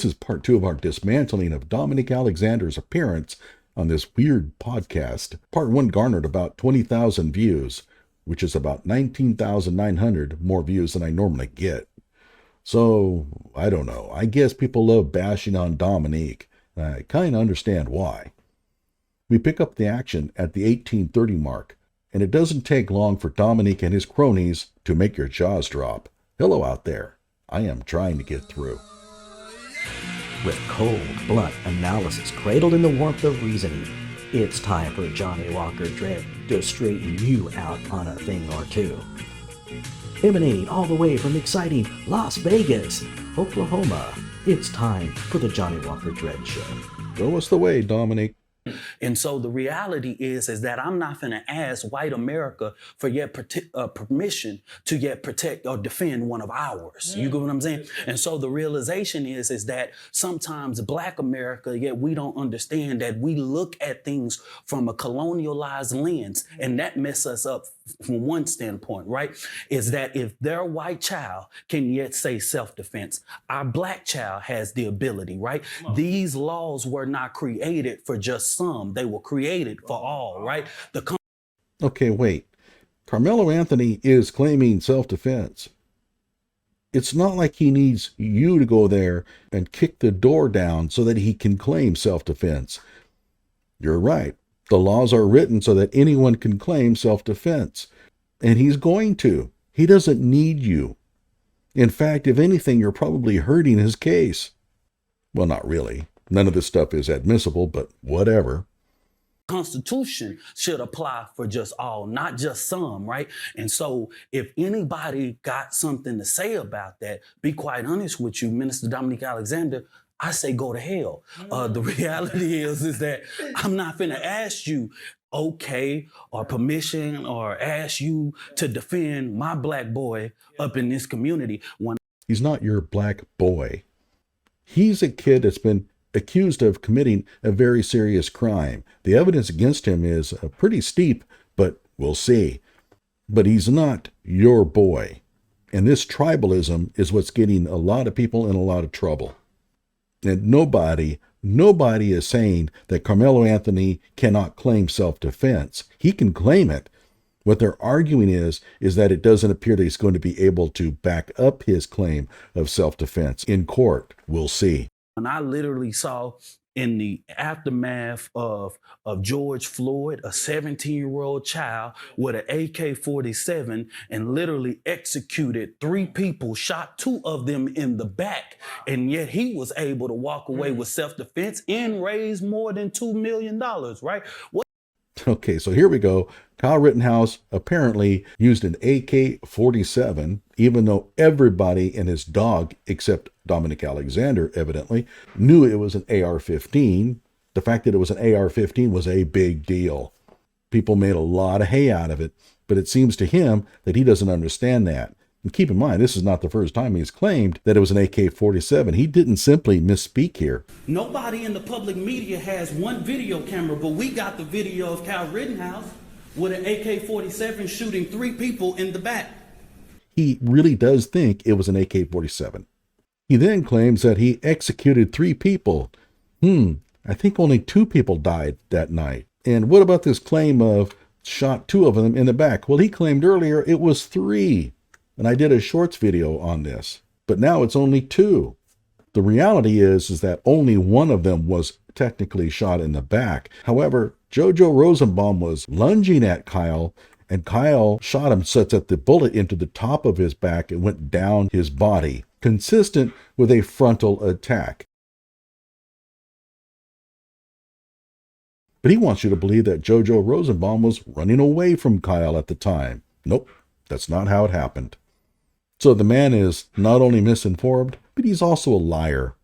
This is part 2 of our dismantling of Dominique Alexander's appearance on this weird podcast. Part 1 garnered about 20,000 views, which is about 19,900 more views than I normally get. So, I don't know. I guess people love bashing on Dominique. I kind of understand why. We pick up the action at the 1830 mark, and it doesn't take long for Dominique and his cronies to make your jaws drop. Hello out there. I am trying to get through. With cold, blunt analysis cradled in the warmth of reasoning, it's time for Johnny Walker Dread to straighten you out on a thing or two. Emanating all the way from exciting Las Vegas, Oklahoma, it's time for the Johnny Walker Dread Show. Show us the way, Dominique. And so the reality is that I'm not going to ask white America for yet permission to yet protect or defend one of ours. You get what I'm saying? And so the realization is that sometimes Black America, yet we don't understand that we look at things from a colonialized lens, and that messes us up from one standpoint, right? Is that if their white child can yet say self-defense, our Black child has the ability, right? These laws were not created for just some, they were created for all, right? Okay, wait. Karmelo Anthony is claiming self-defense. It's not like he needs you to go there and kick the door down so that he can claim self-defense. You're right. The laws are written so that anyone can claim self-defense. And he's going to. He doesn't need you. In fact, if anything, you're probably hurting his case. Well, not really. None of this stuff is admissible, but whatever. Constitution should apply for just all, not just some, right? And so if anybody got something to say about that, be quite honest with you, Minister Dominique Alexander, I say go to hell. The reality is that I'm not finna ask you okay or permission or ask you to defend my Black boy up in this community. He's not your Black boy. He's a kid that's been accused of committing a very serious crime. The evidence against him is pretty steep, but we'll see. But he's not your boy. And this tribalism is what's getting a lot of people in a lot of trouble. And nobody is saying that Karmelo Anthony cannot claim self-defense. He can claim it. What they're arguing is that it doesn't appear that he's going to be able to back up his claim of self-defense in court. We'll see. And I literally saw in the aftermath of George Floyd, a 17-year-old child with an AK-47 and literally executed 3 people, shot 2 of them in the back. And yet he was able to walk away with self-defense and raise more than $2 million, right? Okay, so here we go. Kyle Rittenhouse apparently used an AK-47, even though everybody and his dog, except Dominique Alexander, evidently, knew it was an AR-15. The fact that it was an AR-15 was a big deal. People made a lot of hay out of it, but it seems to him that he doesn't understand that. And keep in mind, this is not the first time he's claimed that it was an AK-47. He didn't simply misspeak here. Nobody in the public media has one video camera, but we got the video of Kyle Rittenhouse with an AK-47 shooting 3 people in the back. He really does think it was an AK-47. He then claims that he executed 3 people. I think only 2 people died that night. And what about this claim of shot 2 of them in the back? Well, he claimed earlier it was 3. And I did a shorts video on this, but now it's only 2. The reality is that only one of them was technically shot in the back. However, JoJo Rosenbaum was lunging at Kyle, and Kyle shot him such that the bullet into the top of his back and went down his body, consistent with a frontal attack. But he wants you to believe that JoJo Rosenbaum was running away from Kyle at the time. Nope, that's not how it happened. So the man is not only misinformed, but he's also a liar.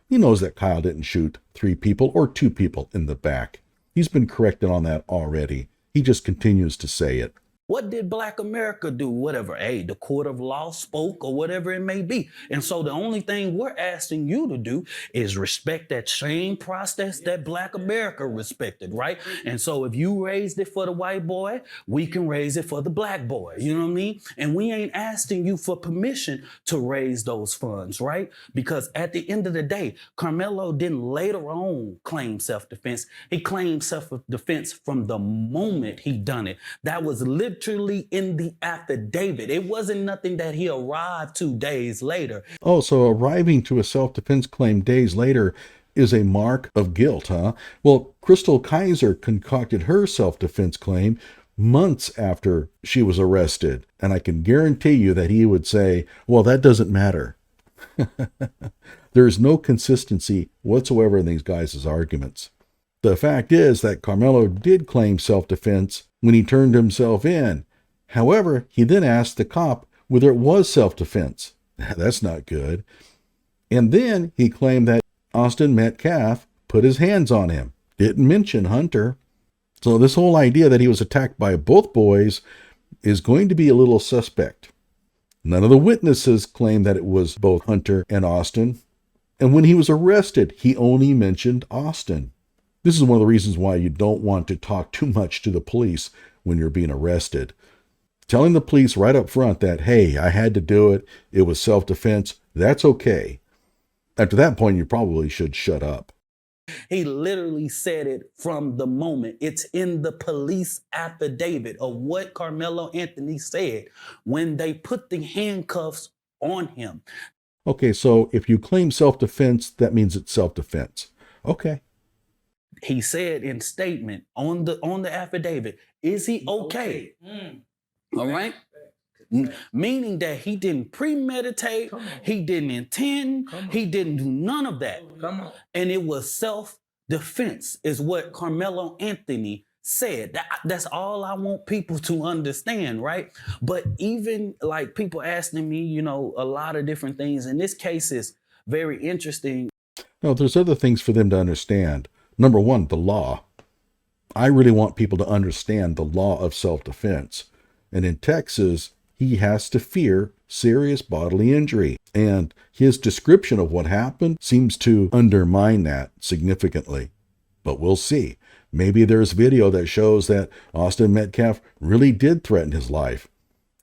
He knows that Kyle didn't shoot 3 people or 2 people in the back. He's been corrected on that already. He just continues to say it. What did Black America do? Whatever. Hey, the court of law spoke or whatever it may be. And so the only thing we're asking you to do is respect that same process that Black America respected, right? And so if you raised it for the white boy, we can raise it for the Black boy. You know what I mean? And we ain't asking you for permission to raise those funds, right? Because at the end of the day, Karmelo didn't later on claim self-defense. He claimed self-defense from the moment he done it. That was literally in the affidavit. It wasn't nothing that he arrived 2 days later. Oh, so arriving to a self-defense claim days later is a mark of guilt, huh? Well, Crystal Kaiser concocted her self-defense claim months after she was arrested. And I can guarantee you that he would say, well, that doesn't matter. There is no consistency whatsoever in these guys' arguments. The fact is that Karmelo did claim self-defense when he turned himself in. However, he then asked the cop whether it was self-defense. That's not good. And then he claimed that Austin-Metcalf put his hands on him. Didn't mention Hunter. So this whole idea that he was attacked by both boys is going to be a little suspect. None of the witnesses claimed that it was both Hunter and Austin. And when he was arrested, he only mentioned Austin. This is one of the reasons why you don't want to talk too much to the police when you're being arrested. Telling the police right up front that, hey, I had to do it, it was self-defense, that's okay. After that point, you probably should shut up. He literally said it from the moment. It's in the police affidavit of what Karmelo Anthony said when they put the handcuffs on him. Okay, so if you claim self-defense, that means it's self-defense. Okay. He said in statement on the affidavit, is he okay? All right? Meaning that he didn't premeditate, he didn't intend, he didn't do none of that. And it was self-defense is what Karmelo Anthony said. That's all I want people to understand, right? But even like people asking me, you know, a lot of different things, and this case is very interesting. No, there's other things for them to understand. Number one, the law. I really want people to understand the law of self-defense. And in Texas, he has to fear serious bodily injury. And his description of what happened seems to undermine that significantly. But we'll see. Maybe there's video that shows that Austin-Metcalf really did threaten his life.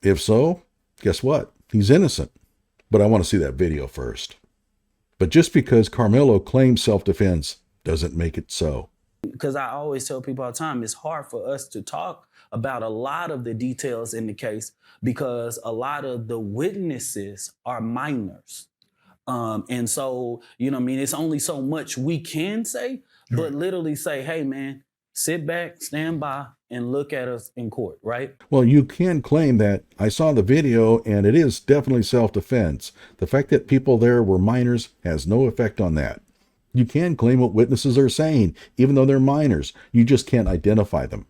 If so, guess what? He's innocent. But I want to see that video first. But just because Karmelo claims self-defense doesn't make it so. Because I always tell people all the time, it's hard for us to talk about a lot of the details in the case because a lot of the witnesses are minors. And so, you know what I mean? It's only so much we can say, but literally say, hey, man, sit back, stand by, and look at us in court, right? Well, you can claim that I saw the video and it is definitely self-defense. The fact that people there were minors has no effect on that. You can claim what witnesses are saying, even though they're minors. You just can't identify them.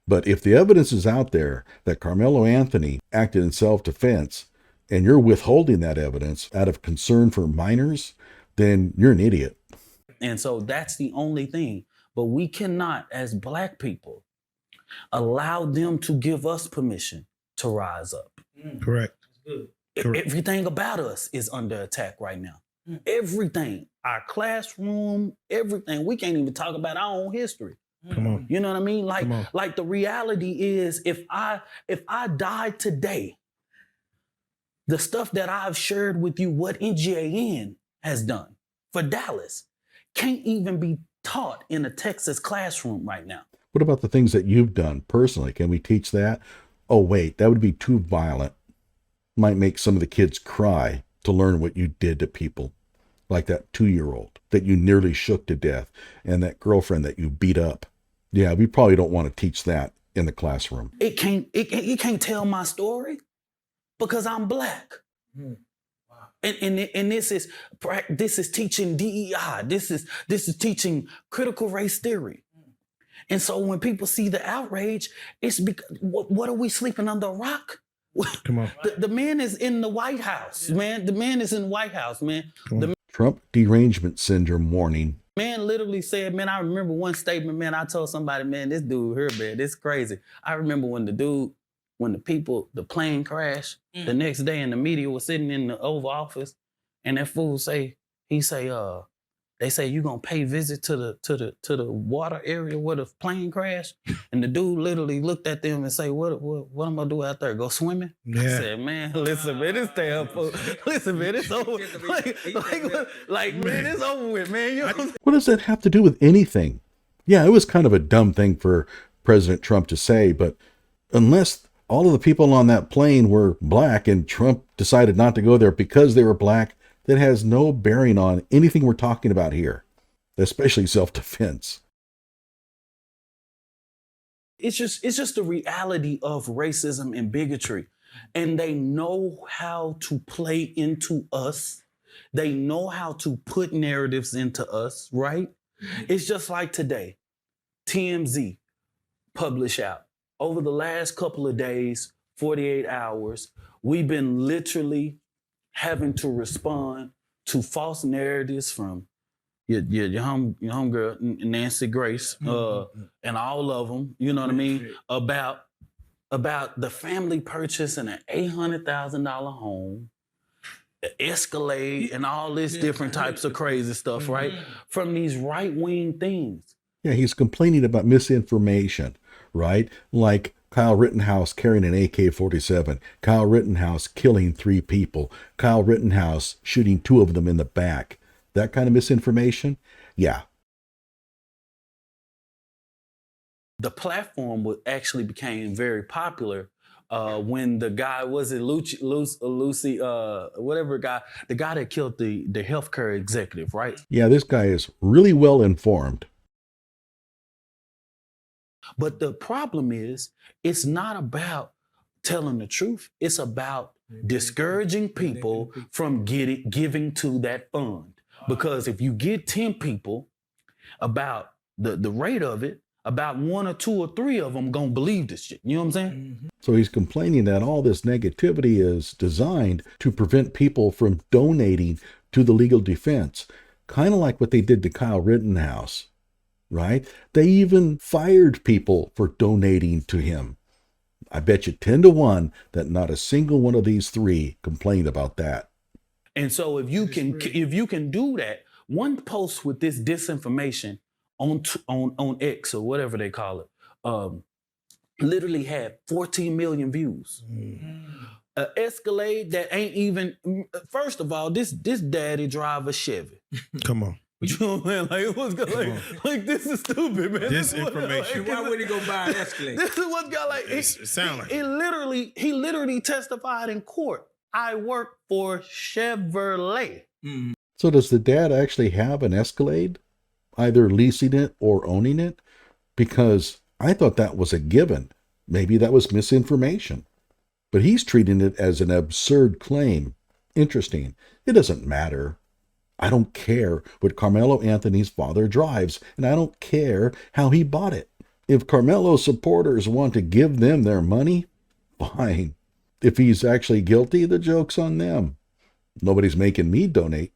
But if the evidence is out there that Karmelo Anthony acted in self-defense, and you're withholding that evidence out of concern for minors, then you're an idiot. And so that's the only thing. But we cannot, as Black people, allow them to give us permission to rise up. Correct. Everything about us is under attack right now. Everything, our classroom, everything. We can't even talk about our own history. Come on. You know what I mean? Like the reality is, if I died today, the stuff that I've shared with you, what NGAN has done for Dallas, can't even be taught in a Texas classroom right now. What about the things that you've done personally? Can we teach that? Oh, wait, that would be too violent. Might make some of the kids cry to learn what you did to people. Like that 2-year-old that you nearly shook to death and that girlfriend that you beat up. Yeah, we probably don't want to teach that in the classroom. You can't tell my story because I'm Black. Wow. And this is teaching DEI. This is teaching critical race theory. And so when people see the outrage, it's because what are we sleeping under a rock? Come on. The man is in the White House, man. The man is in the White House, man. Trump derangement syndrome warning. Man literally said, man, I remember one statement, man, I told somebody, man, this dude here, man, this is crazy. I remember when the dude when the plane crashed, the next day and the media was sitting in the Oval Office, and that fool they say you gonna pay visit to the water area where the plane crashed, and the dude literally looked at them and say, "What I'm gonna do out there? Go swimming?" Yeah. I said, "Man, listen, man, this damn fool. Listen, man, it's over. Man, it's over with, man." You know? What does that have to do with anything? Yeah, it was kind of a dumb thing for President Trump to say, but unless all of the people on that plane were black and Trump decided not to go there because they were black, that has no bearing on anything we're talking about here, especially self-defense. It's just the reality of racism and bigotry. And they know how to play into us. They know how to put narratives into us, right? It's just like today, TMZ publish out. Over the last couple of days, 48 hours, we've been literally having to respond to false narratives from your homegirl, Nancy Grace, and all of them, you know what I mean, about the family purchasing an $800,000 home, Escalade, and all this different types of crazy stuff, right? From these right-wing things. Yeah, he's complaining about misinformation, right? Like Kyle Rittenhouse carrying an AK-47, Kyle Rittenhouse killing 3 people, Kyle Rittenhouse shooting 2 of them in the back. That kind of misinformation? Yeah. The platform actually became very popular when the guy, was it Lucy, whatever guy, the guy that killed the healthcare executive, right? Yeah, this guy is really well informed. But the problem is, it's not about telling the truth. It's about discouraging people from giving to that fund. Because if you get 10 people, about the rate of it, about 1 or 2 or 3 of them gonna believe this shit. You know what I'm saying? So he's complaining that all this negativity is designed to prevent people from donating to the legal defense. Kind of like what they did to Kyle Rittenhouse, right? They even fired people for donating to him. I bet you 10 to 1 that not a single one of these 3 complained about that. And so if you can do that, one post with this disinformation on X or whatever they call it, literally had 14 million views. Escalade that ain't even, first of all, this daddy drive a Chevy. Come on. You know what I'm saying? Like, what's going like this is stupid, man. This information. Why would he go buy an Escalade? This is what's got like. He literally testified in court. I work for Chevrolet. So does the dad actually have an Escalade, either leasing it or owning it? Because I thought that was a given. Maybe that was misinformation. But he's treating it as an absurd claim. Interesting. It doesn't matter. I don't care what Carmelo Anthony's father drives, and I don't care how he bought it. If Carmelo's supporters want to give them their money, fine. If he's actually guilty, the joke's on them. Nobody's making me donate.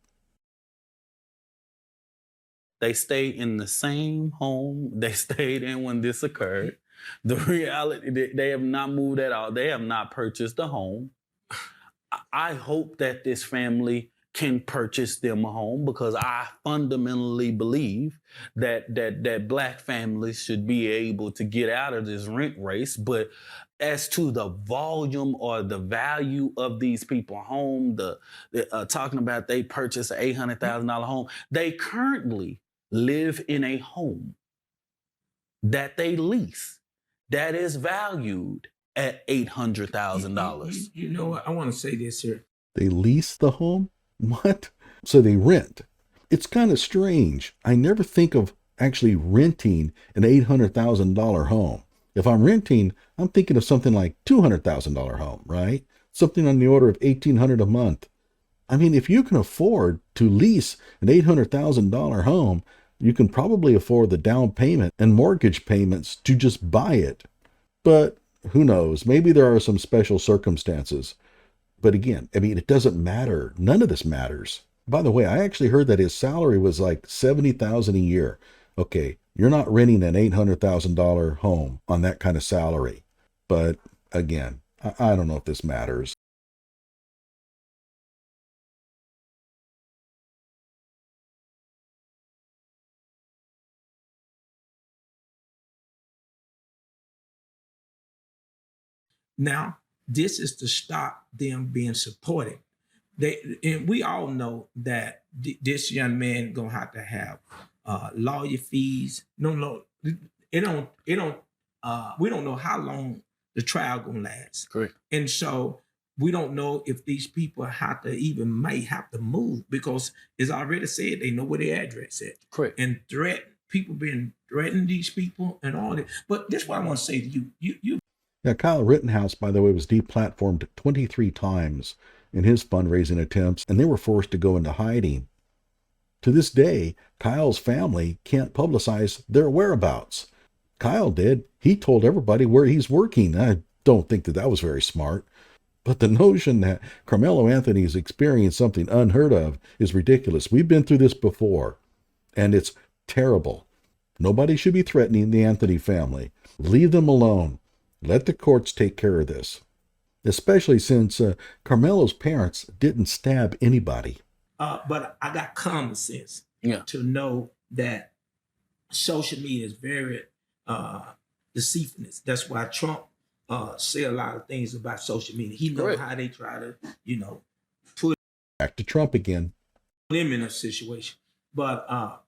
They stayed in the same home they stayed in when this occurred. The reality, they have not moved at all. They have not purchased a home. I hope that this family can purchase them a home, because I fundamentally believe that Black families should be able to get out of this rent race. But as to the volume or the value of these people's home, talking about they purchased an $800,000 home, they currently live in a home that they lease that is valued at $800,000. You know what? I want to say this here. They lease the home? What? So they rent. It's kind of strange. I never think of actually renting an $800,000 home. If I'm renting, I'm thinking of something like $200,000 home, right? Something on the order of $1,800 a month. I mean, if you can afford to lease an $800,000 home, you can probably afford the down payment and mortgage payments to just buy it. But who knows? Maybe there are some special circumstances. But again, I mean, it doesn't matter. None of this matters. By the way, I actually heard that his salary was like $70,000 a year. Okay, you're not renting an $800,000 home on that kind of salary. But Again, I don't know if this matters. Now, this is to stop them being supported. And we all know that this young man gonna have to have lawyer fees. No, it don't. We don't know how long the trial gonna last. Correct. And so we don't know if these people might have to move, because it's already said they know where their address is. Correct. And people been threatening these people and all that. But this is what I want to say to you. You Yeah, Kyle Rittenhouse, by the way, was deplatformed 23 times in his fundraising attempts, and they were forced to go into hiding. To this day, Kyle's family can't publicize their whereabouts. Kyle did. He told everybody where he's working. I don't think that was very smart. But the notion that Karmelo Anthony's experienced something unheard of is ridiculous. We've been through this before, and it's terrible. Nobody should be threatening the Anthony family. Leave them alone. Let the courts take care of this, especially since Karmelo's parents didn't stab anybody. but I got common sense Yeah. to know that social media is very deceitfulness. That's why Trump say a lot of things about social media. He knows Correct. how they try to, Back to Trump again. him in a situation. But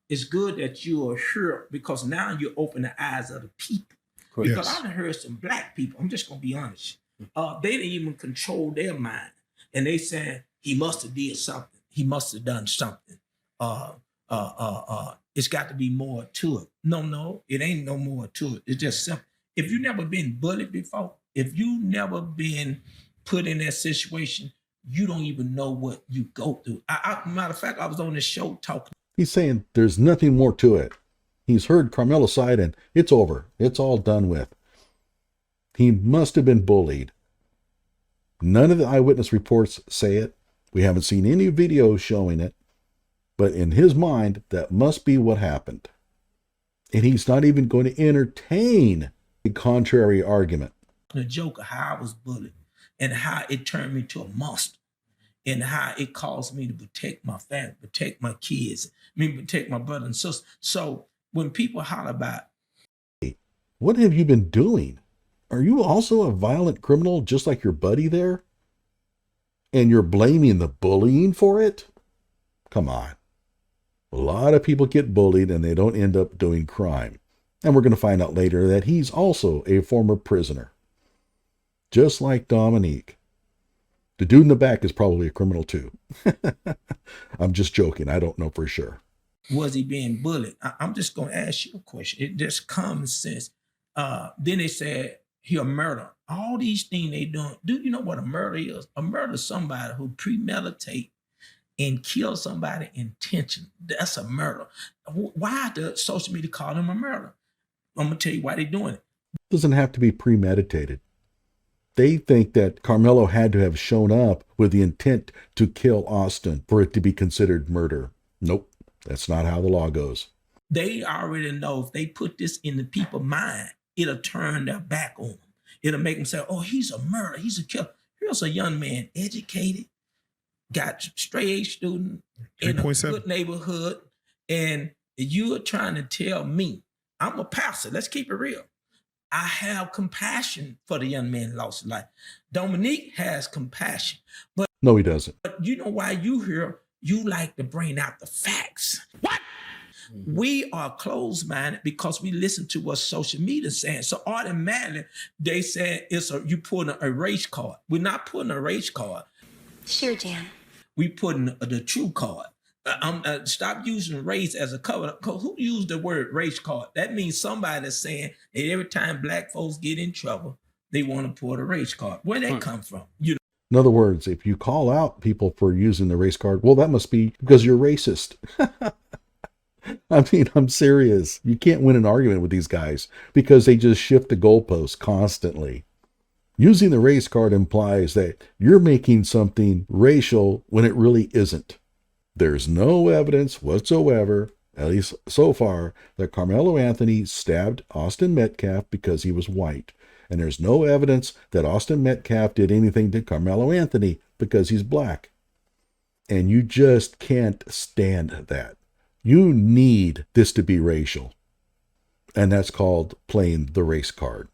it's good that you are here, because now you open the eyes of the people. Correct. Because I've heard some black people, I'm just gonna be honest, they didn't even control their mind. And they said he must have did something. He must have done something. It's got to be more to it. No, it ain't no more to it. It's just simple. If you never been bullied before, if you never been put in that situation, you don't even know what you go through. Matter of fact, I was on this show talking. He's saying there's nothing more to it. He's heard Karmelo's side and it's over. It's all done with. He must have been bullied. None of the eyewitness reports say it. We haven't seen any videos showing it. But in his mind, that must be what happened. And he's not even going to entertain a contrary argument. The joke of how I was bullied and how it turned me to a monster and how it caused me to protect my family, protect my kids, protect my brother and sister. So when people holler about, What have you been doing? Are you also a violent criminal just like your buddy there? And you're blaming the bullying for it? Come on. A lot of people get bullied and they don't end up doing crime. And we're going to find out later that he's also a former prisoner. Just like Dominique. The dude in the back is probably a criminal too. I'm just joking. I don't know for sure. was he being bullied? I'm just going to ask you a question. It just common sense. Then they said he a murderer. All these things they doing. Do you know what a murder is? A murder is somebody who premeditate and kill somebody intentionally. That's a murder. Why does social media call him a murderer? I'm going to tell you why they're doing it. It doesn't have to be premeditated. They think that Karmelo had to have shown up with the intent to kill Austin for it to be considered murder. Nope, that's not how the law goes. They already know if they put this in the people's mind, it'll turn their back on them. It'll make them say, oh, he's a murderer, he's a killer. Here's a young man, educated, got straight A student in a 3.7. good neighborhood, and you're trying to tell me, I'm a pastor, let's keep it real. I have compassion for the young man who lost his life. Dominique has compassion. But No, he doesn't. you know why you here? You like to bring out the facts. What? We are closed-minded because we listen to what social media is saying. So automatically, they say you putting a race card. We're not putting a race card. Sure, Jan. We putting the true card. Stop using race as a cover. Who used the word race card? That means somebody is saying that every time black folks get in trouble, they want to put a race card. Where that come from? You know. In other words, if you call out people for using the race card, well, that must be because you're racist. I mean, I'm serious. You can't win an argument with these guys because they just shift the goalposts constantly. Using the race card implies that you're making something racial when it really isn't. There's no evidence whatsoever, at least so far, that Karmelo Anthony stabbed Austin-Metcalf because he was white. and there's no evidence that Austin Metcalf did anything to Karmelo Anthony because he's black. And you just can't stand that. You need this to be racial. And that's called playing the race card.